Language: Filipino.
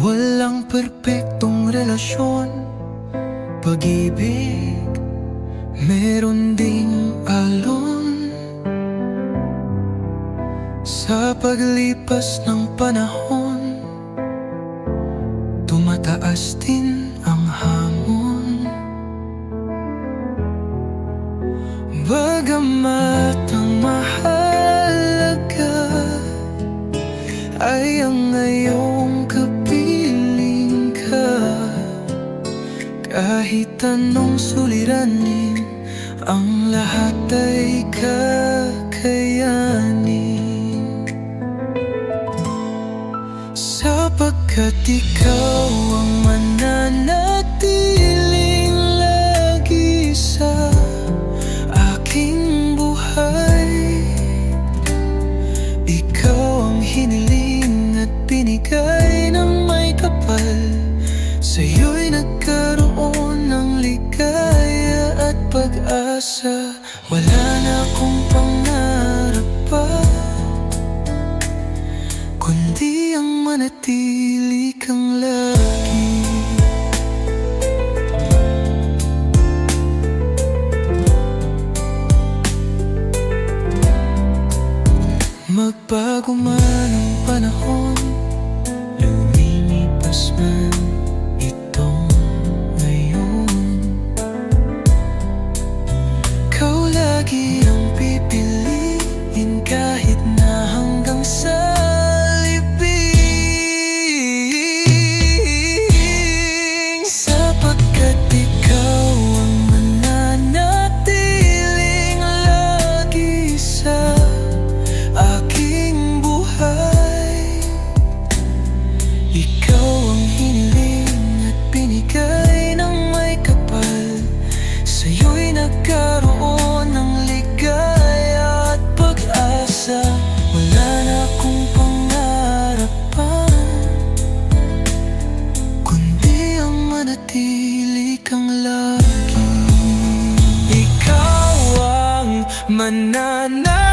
Walang perpektong relasyon, pag-ibig, meron ding alon. Sa paglipas ng panahon, tumataas din ang hamon. Bagamat ang mahalaga ay ang ngayong kapiling ka, kahit anong suliranin, ang lahat ay kakayanin. Sapagkat ikaw ang mananatiling lagi sa aking buhay. Ikaw ang hiniling at binigay ng may kapal. Sa'yo'y nagkaroon ng ligaya at pag-asa. Wala na akong pangarap pa, kundi ang manatili kang lagi. Magbago man ang panahon, lumilipas man itong ngayon, ikaw lagi ang pipiliin kahit na hanggang sa libing. Sapagkat ikaw ang mananatiling lagi sa aking buhay. Ikaw ang hiniling at binigay ng may kapal. Sa'yo'y nagkaroon ng ligaya at pag-asa. Wala na akong pangarap pa, kundi ang manatili kang lagi. Ikaw ang mananatiling